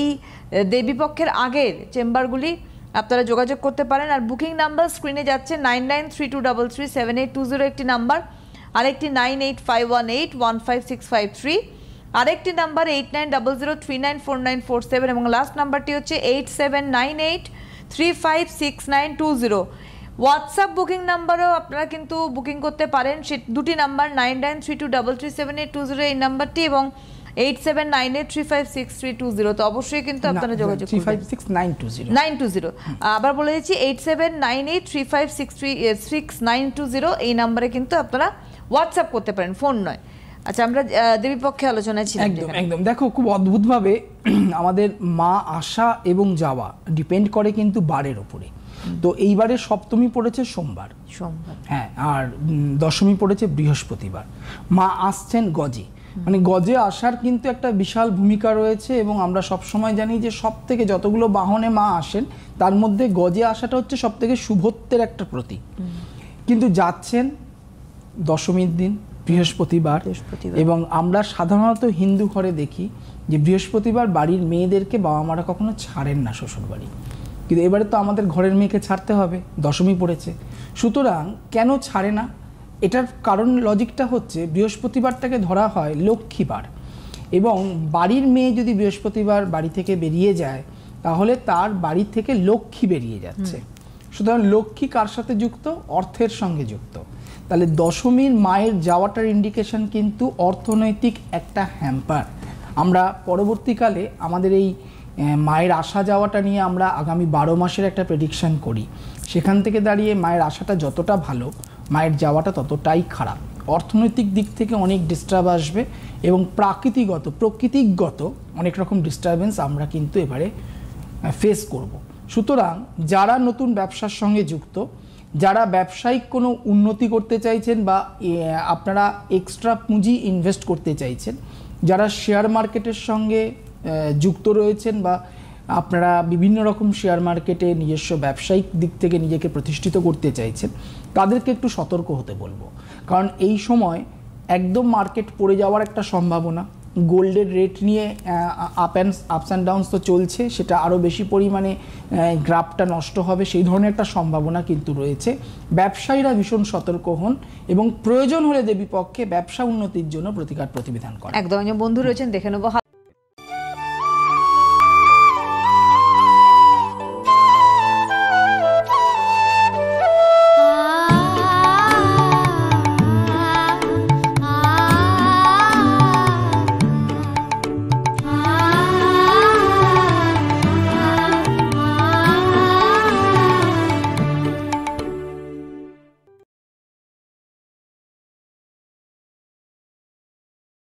এই দেবীপক্ষের আগের চেম্বারগুলি আপনারা যোগাযোগ করতে পারেন। আর বুকিং নাম্বার স্ক্রিনে যাচ্ছে 9932337820 একটি নাম্বার, আরেকটি 9851815653, আরেকটি নাম্বার 8900394947 এবং লাস্ট নাম্বারটি হচ্ছে 8798356920। হোয়াটসঅ্যাপ বুকিং নাম্বারও আপনারা কিন্তু বুকিং করতে পারেন, সে দুটি নাম্বার 9932337820 এই নাম্বারটি এবং 8798356320। তো অবশ্যই কিন্তু আপনারা যোগাযোগ করবেন। 356920 আবার বলে দিচ্ছি 879835636920 এই নম্বরে কিন্তু আপনারা হোয়াটসঅ্যাপ করতে পারেন, ফোন নয়। আচ্ছা, আমরা দেবীপক্ষে আলোচনায় ছিলাম। একদম দেখো, খুব অদ্ভুতভাবে আমাদের মা আসা এবং যাওয়া ডিপেন্ড করে কিন্তু বারের উপরে। তো এইবারে সপ্তমী পড়েছে সোমবার, হ্যাঁ, আর দশমী পড়েছে বৃহস্পতিবার। মা আসছেন গজে, মানে গজে আসার কিন্তু একটা বিশাল ভূমিকা রয়েছে এবং আমরা সব সময় জানি যে সব থেকে যতগুলো বাহনে মা আসেন তার মধ্যে গজে আসাটা হচ্ছে সব থেকে শুভত্বের একটা প্রতীক। কিন্তু যাচ্ছেন দশমীর দিন বৃহস্পতিবার, এবং আমরা সাধারণত হিন্দু ঘরে দেখি যে বৃহস্পতিবার বাড়ির মেয়েদেরকে বাবা মারা কখনো ছাড়েন না শ্বশুর বাড়ি, কিন্তু এবারে তো আমাদের ঘরের মেয়েকে ছাড়তে হবে, দশমী পড়েছে। সুতরাং কেন ছাড়ে না, এটার কারণ লজিকটা হচ্ছে বৃহস্পতিবারটাকে ধরা হয় লক্ষ্মীবার, এবং বাড়ির মেয়ে যদি বৃহস্পতিবার বাড়ি থেকে বেরিয়ে যায় তাহলে তার বাড়ি থেকে লক্ষ্মী বেরিয়ে যাচ্ছে। সুতরাং লক্ষ্মী কার সাথে যুক্ত? অর্থের সঙ্গে যুক্ত। তাহলে দশমীর মায়ের যাওয়াটার ইন্ডিকেশন কিন্তু অর্থনৈতিক একটা হ্যাম্পার। আমরা পরবর্তীকালে আমাদের এই মায়ের আসা যাওয়াটা নিয়ে আমরা আগামী 12 মাসের একটা প্রেডিকশন করি। সেখান থেকে দাঁড়িয়ে মায়ের আসাটা যতটা ভালো, মায়ের যাওয়াটা ততটাই খারাপ। অর্থনৈতিক দিক থেকে অনেক ডিস্টার্ব আসবে এবং প্রকৃতিগত অনেক রকম ডিস্টারবেন্স আমরা কিন্তু এবারে ফেস করব। সুতরাং যারা নতুন ব্যবসার সঙ্গে যুক্ত, যারা ব্যবসায়িক কোনো উন্নতি করতে চাইছেন বা আপনারা এক্সট্রা পুঁজি ইনভেস্ট করতে চাইছেন, যারা শেয়ার মার্কেটের সঙ্গে যুক্ত রয়েছেন বা আপনারা বিভিন্ন রকম শেয়ার মার্কেটে নিজস্ব ব্যবসায়িক দিক থেকে নিজেকে প্রতিষ্ঠিত করতে চাইছেন, তাদেরকে একটু সতর্ক হতে বলবো। কারণ এই সময় একদম মার্কেট পড়ে যাওয়ার একটা সম্ভাবনা, গোল্ডের রেট নিয়ে আপস অ্যান্ড ডাউনস তো চলছে, সেটা আরও বেশি পরিমাণে গ্রাফটা নষ্ট হবে, সেই ধরনের একটা সম্ভাবনা কিন্তু রয়েছে। ব্যবসায়ীরা ভীষণ সতর্ক হন এবং প্রয়োজন হলে দেবীপক্ষে ব্যবসা উন্নতির জন্য প্রতিকার প্রতিবিধান করেন। একদম, বন্ধু রয়েছেন, দেখে নেবো।